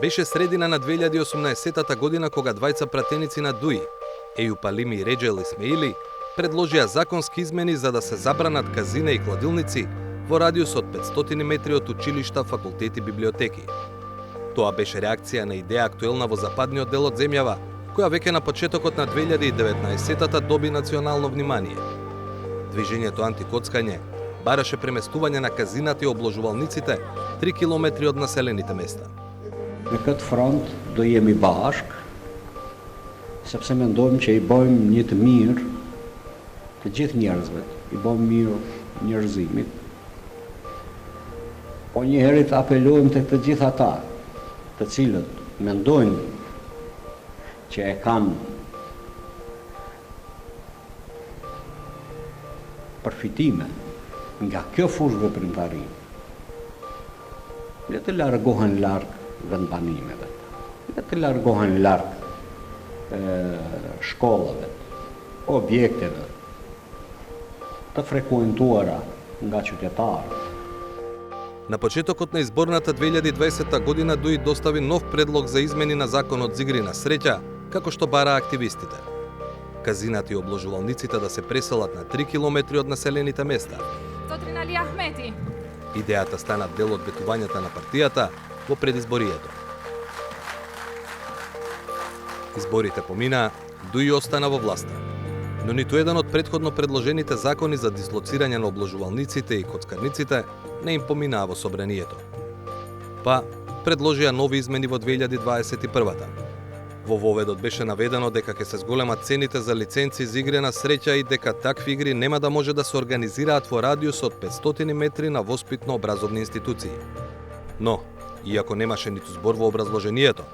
Беше средина на 2018 година кога двајца пратеници на ДУИ, Ејуп Алими и Реџел Исмеили, предложија законски измени за да се забранат казина и кладилници во радиус од 500 метри од училишта, факултети и библиотеки. Тоа беше реакција на идеја актуелна во западниот дел од земјава, која веќе на почетокот на 2019-та доби национално внимание. Движењето антикоцкање бараше преместување на казината и обложувалниците 3 километри од населените места. Me këtë front do jemi bashk, sepse mendojmë që i bëjmë një të mirë të gjithë njerëzve, i bëjmë mirë njerëzimit. Po njëherë të apelojmë tek të gjithë ata, të cilët mendojnë që e kanë përfitime nga kjo fushë veprimtari, le të largohen larg vendbanimeve, le të largohen larg shkollave, objekteve të frekuentuara nga qytetarët. На почетокот на изборната 2020 година ДУИ достави нов предлог за измени на законот за игри на среќа, како што бара активистите. Казината и обложувалниците да се преселат на 3 километри од населените места. Идејата стана дел од ветувањата на партијата во предизборието. Изборите поминаа, ДУИ остана во власта. Но ниту еден од претходно предложените закони за дислоцирање на обложувалниците и коцкарниците не им поминаа во собранието. Па, предложија нови измени во 2021-та. Во воведот беше наведено дека ќе се зголемат цените за лиценци за игри на среќа и дека такви игри нема да може да се организираат во радиус од 500 метри на воспитно-образовни институции. Но, иако немаше ниту збор во образложението,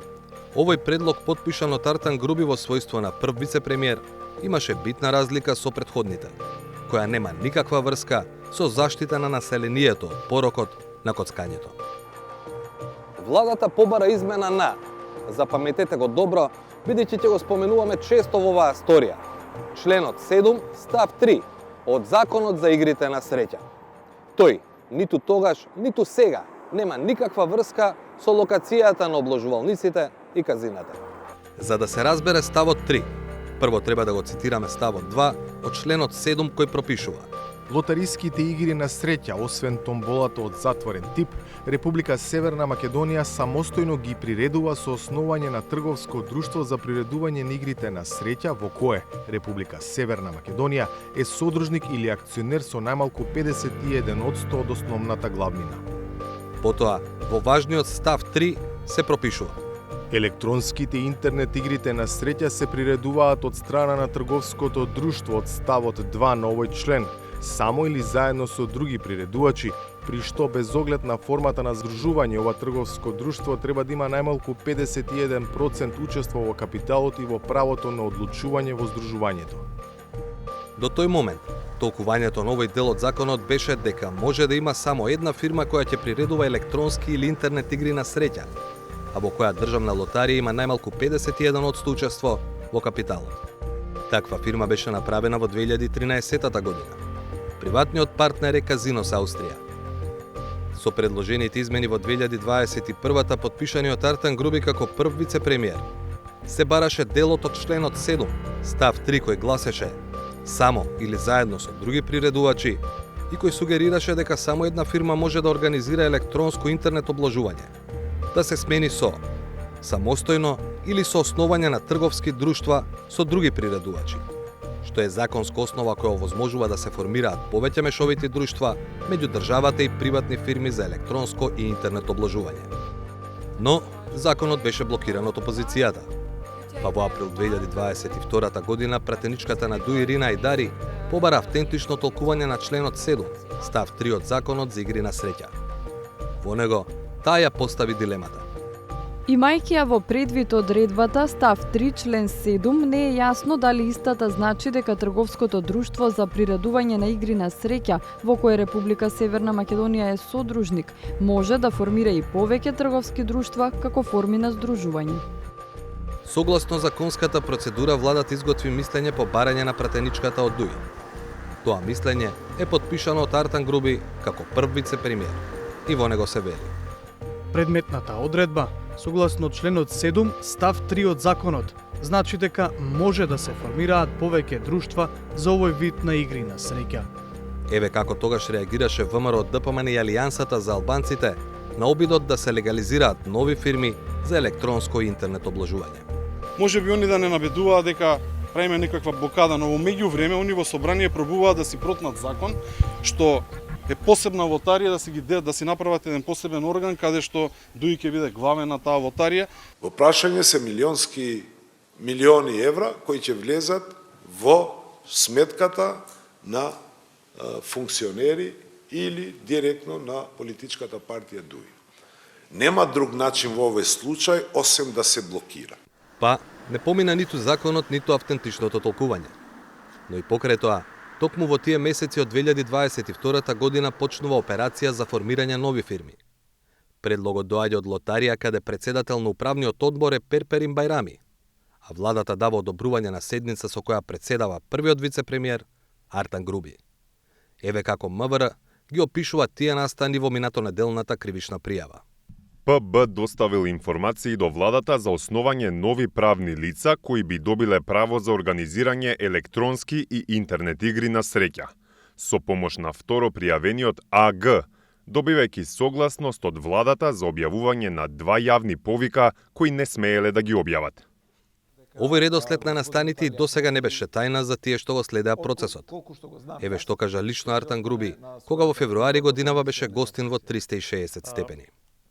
овој предлог потпишан од Артан Груби во својство на прв вице-премиер имаше битна разлика со претходните, која нема никаква врска со заштита на населението од порокот на коцкањето. Владата побара измена на, запаметете го добро, бидејќи ќе го споменуваме често во оваа сторија, членот 7, став 3 од Законот за игрите на среќа. Тој, ниту тогаш, ниту сега, нема никаква врска со локацијата на обложувалниците и казината. За да се разбере ставот 3, прво треба да го цитираме ставот 2 од членот 7 кој пропишува: лотариските игри на среќа, освен томболата од затворен тип, Република Северна Македонија самостојно ги приредува со основање на трговско друштво за приредување на игрите на среќа во кое Република Северна Македонија е содружник или акционер со најмалку 51% од основната главнина. Потоа, во важниот став 3 се пропишува: електронските интернет игрите на среќа се приредуваат од страна на трговското друштво од ставот 2 на овој член, само или заедно со други приредувачи, при што без оглед на формата на здружување ова трговско друштво треба да има најмалку 51% учество во капиталот и во правото на одлучување во здружувањето. До тој момент, толкувањето на овој дел од законот беше дека може да има само една фирма која ќе приредува електронски или интернет игри на среќа, а во која државна лотарија има најмалку 51% учество во капиталот. Таква фирма беше направена во 2013 година. Приватниот партнер е Казинос Аустрија. Со предложените измени во 2021-та подпишани од Артан Груби како прв вице-премиер, се бараше делот од членот 7, став 3 кој гласеше само или заедно со други приредувачи и кој сугерираше дека само една фирма може да организира електронско интернет обложување, да се смени со самостојно или со основање на трговски друштва со други приредувачи, што е законска основа која овозможува да се формираат повеќе мешовити друштва меѓу државата и приватни фирми за електронско и интернет обложување. Но законот беше блокиран од опозицијата. Па во април 2022 година пратеничката на ДУИ Ирина Ајдари побара автентично толкување на членот 7, став 3 од Законот за игри на среќа. Во него таа ја постави дилемата. Имајќи ја во предвид одредбата став 3 член 7, не е јасно дали истата значи дека трговското друштво за приредување на игри на среќа, во кое Република Северна Македонија е содружник, може да формира и повеќе трговски друштва како форми на здружување. Согласно законската процедура, владата изготви мислење по барање на пратеничката од ДУИ. Тоа мислење е потпишано од Артан Груби како прв вице-премиер и во него се вели: предметната одредба Согласно членот 7, став 3 од законот, значи дека може да се формираат повеќе друштва за овој вид на игри на среќа. Еве како тогаш реагираше ВМРО ДПМН и Алијансата за албанците на обидот да се легализираат нови фирми за електронско и интернет обложување. Може би они да не набедуваат дека правиме некаква блокада, но во меѓувреме они во собрание пробуваат да си протнат закон, што е посебна лотарија, да си направат еден посебен орган каде што дуи ќе биде главен на таа лотарија. Во прашање се милиони евра кои ќе влезат во сметката на функционери или директно на политичката партија ДУИ. Нема друг начин во овој случај осем да се блокира. Па, не помина ниту законот, ниту автентичното толкување. Но и покрај тоа, токму во тие месеци од 2022 година почнува операција за формирање нови фирми. Предлогот доаѓа од лотарија каде председател на управниот одбор е Перперин Бајрами, а владата дава одобрување на седница со која председава првиот вице-премиер Артан Груби. Еве како МВР ги опишува тие настани во минатонеделната кривична пријава. ПБ доставил информации до владата за основање нови правни лица кои би добиле право за организирање електронски и интернет игри на среќа, со помош на второ пријавениот АГ, добивајќи согласност од владата за објавување на 2 јавни повика кои не смееле да ги објават. Овој редослед на настаните и досега не беше тајна за тие што го следеа процесот. Еве што кажа лично Артан Груби, кога во февруари годинава беше гостин во 360 степени.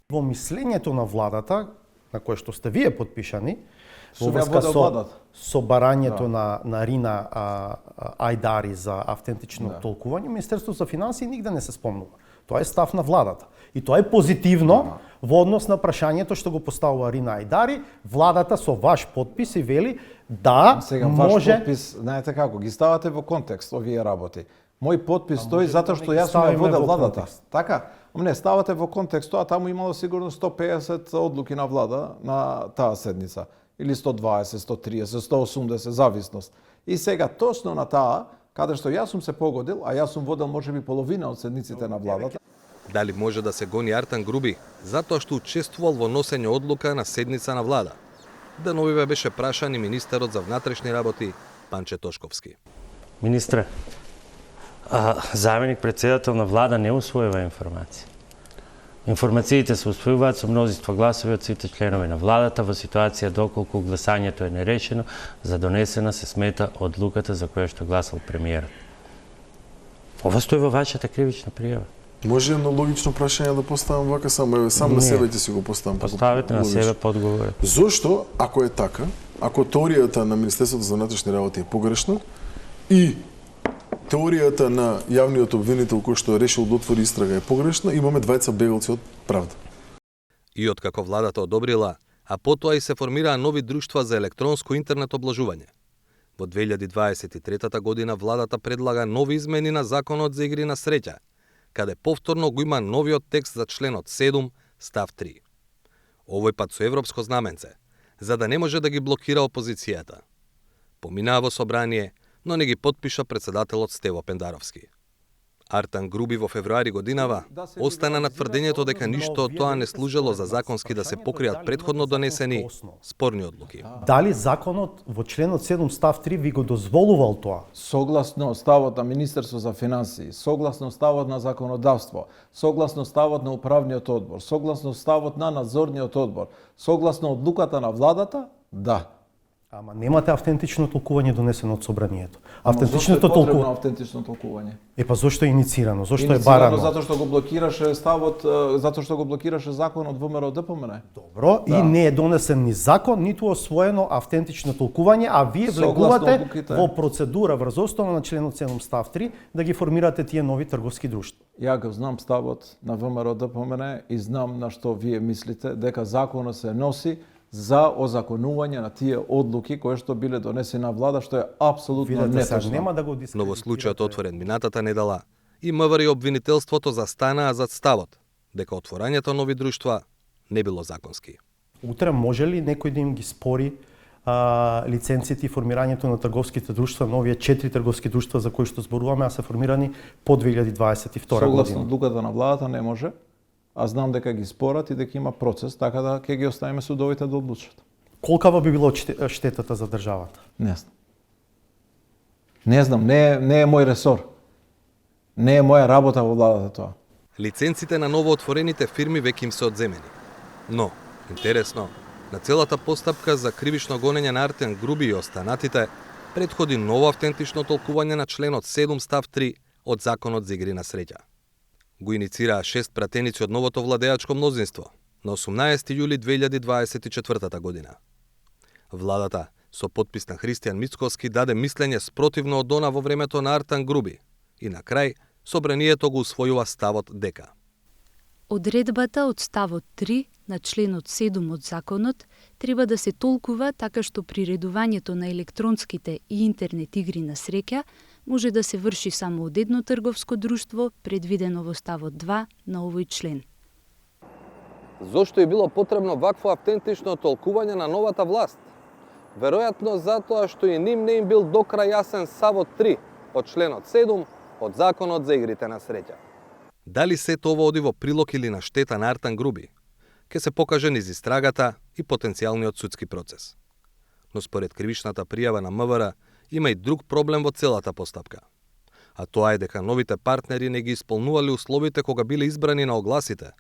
Во мислењето на владата, на кое што сте вие подпишани, во врска со барањето на Рина Ајдари за автентично толкување, Министерството за финансии нигде не се спомнува. Тоа е став на владата. И тоа е позитивно во однос на прашањето што го поставува Рина Ајдари, владата со ваш подпис и вели да сега, може... ваш подпис, знаете како, ги ставате во контекст овие работи. Мој подпис стои затоа што јас сум ја водел владата. Така? Не, ставате во контекст тоа, таму имало сигурно 150 одлуки на влада на таа седница. Или 120, 130, 180, зависност. И сега точно на таа, каде што јас сум се погодил, а јас сум водел можеби половина од седниците на владата. Дали може да се гони Артан Груби затоа што учествувал во носење одлука на седница на влада? Деновиве беше прашан и министерот за внатрешни работи Панче Тошковски. Министре, заменик председател на влада не усвојува информација. Информациите се усвојуваат со мнозинство гласови од сите членови на владата во ситуација доколку гласањето е нерешено, за донесена се смета одлуката за која што гласал премиерот. Ова стои во вашата кривична пријава. Може едно логично прашање да поставам вака само на себе ќе си го поставам. Поставете на себе подговорот. Зошто, ако е така, ако теоријата на Министерството за внатрешни работи е погрешна и теоријата на јавниот обвинител кој што решил да отвори истрага е погрешна, имаме двајца бегалци од правда. И откако владата одобрила, а потоа и се формираа нови друштва за електронско интернет обложување. Во 2023 година владата предлага нови измени на Законот за игри на среќа, каде повторно го има новиот текст за членот 7, став 3. Овој пат со европско знаменце, за да не може да ги блокира опозицијата. Поминаа во собрание, но не ги потпиша председателот Стево Пендаровски. Артан Груби во февруари годинава остана на тврдењето дека ништо од тоа не служило за законски да се покријат претходно донесени спорни одлуки. Дали законот во членот 7 став 3 ви го дозволувал тоа? Согласно ставот на Министерство за финансии, согласно ставот на законодавство, согласно ставот на управниот одбор, согласно ставот на надзорниот одбор, согласно одлуката на владата, да. Ама немате автентично толкување донесено од собранието. Автентичното толкување. Автентично толкување. Па зошто е иницирано? Зошто е барано? Затоа што го блокираше ставот, затоа што го блокираше законот ВМРО ДПМН. Добро, да. И не е донесен ни закон, ниту освоено автентично толкување, а вие влегувате во процедура врз основа на членот 7 став 3 да ги формирате тие нови трговски друштва. Ја го знам ставот на ВМРО ДПМН и знам на што вие мислите дека законот се носи за озаконување на тие одлуки кои што биле донесени на влада, што е апсолутно неточно. Но во случајот отворен минатата недела, и МВР и обвинителството застанаа зад ставот дека отворањето нови друштва не било законски. Утре може ли некој да им ги спори лиценците и формирањето на трговските друштва, новие 4 трговски друштва за кои што зборуваме, а се формирани по 2022 година? Согласно одлуката на владата не може, а знам дека ги спорат и дека има процес, така да ќе ги оставиме судовите да одлучат. Колкава би било штетата за државата? Не знам. Не знам, не е мој ресор. Не е моја работа во владата тоа. Лиценците на новоотворените фирми веќе им се одземени. Но, интересно, на целата постапка за кривично гонење на Артен Груби и останатите претходи ново автентично толкување на членот 7 став 3 од Законот за игри на среќа. Го иницираа 6 пратеници од новото владеачко мнозинство на 18 јули 2024 година. Владата, со подпис на Христијан Мицкоски, даде мислење спротивно од она во времето на Артан Груби и на крај собранието го усвојува ставот дека Одредбата од ставот 3 на членот 7 од законот треба да се толкува така што приредувањето на електронските и интернет игри на среќа може да се врши само од едно трговско друштво предвидено во ставот 2 на овој член. Зошто е било потребно вакво автентично толкување на новата власт? Веројатно затоа што и ним не им бил до крај јасен ставот 3 од членот 7 од Законот за игрите на среќа. Дали сето ова оди во прилог или на штета на Артан Груби, ќе се покаже низ истрагата и потенцијалниот судски процес. Но според кривичната пријава на МВР има и друг проблем во целата постапка. А тоа е дека новите партнери не ги исполнували условите кога биле избрани на огласите,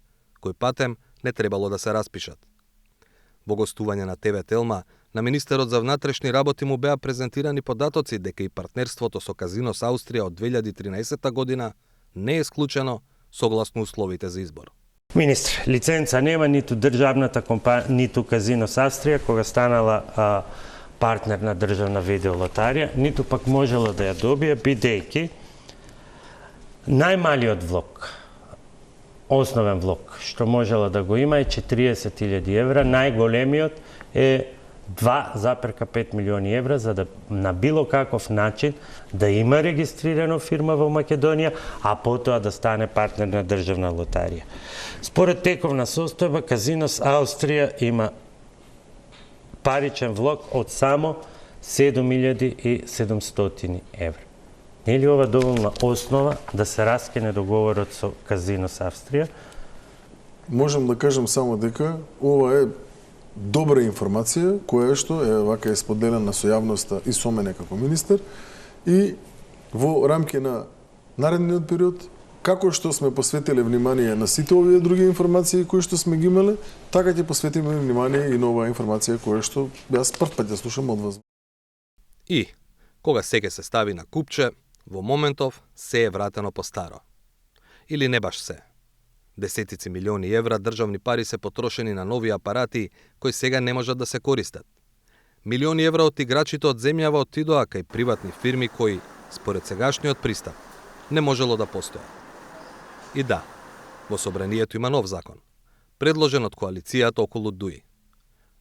кои патем не требало да се распишат. Во гостување на ТВ Телма, на министерот за внатрешни работи му беа презентирани податоци дека и партнерството со Казинос Австрија од 2013 година не е исклучено согласно условите за избор. Министр, лиценца нема ниту државната компанија, ниту Казинос Австрија, кога станала партнер на државна видеолотарија, ниту пак можела да ја добие, бидејќи најмалиот влог, основен влог, што можела да го има е 40.000 евра, најголемиот е 2,5 милиони евра за да на било каков начин да има регистрирана фирма во Македонија, а потоа да стане партнер на државна лотарија. Според тековна состојба, Казинос Австрија има паричен влог од само 7.700 евра. Не е ли ова доволна основа да се раскине договорот со Казинос Австрија? Можам да кажам само дека ова е добра информација која што е вака е споделена со јавноста и со мене како министер и во рамки на наредниот период како што сме посветиле внимание на сите овие други информации кои што сме ги имале, така ќе посветиме внимание и на оваа информација која што јас прв пат ја слушам од вас. И кога сега се стави на купче, во моментов се е вратено по старо. Или не баш се. Десетици милиони евра државни пари се потрошени на нови апарати кои сега не можат да се користат. Милиони евра од играчите од земјава отидоа кај приватни фирми кои, според сегашниот пристап, не можело да постојат. И да, во собранието има нов закон, предложен од коалицијата околу ДУИ.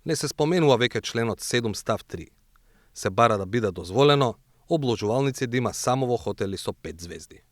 Не се споменува веќе членот 7 став 3. Се бара да биде дозволено обложувалници да има само во хотели со 5 звезди.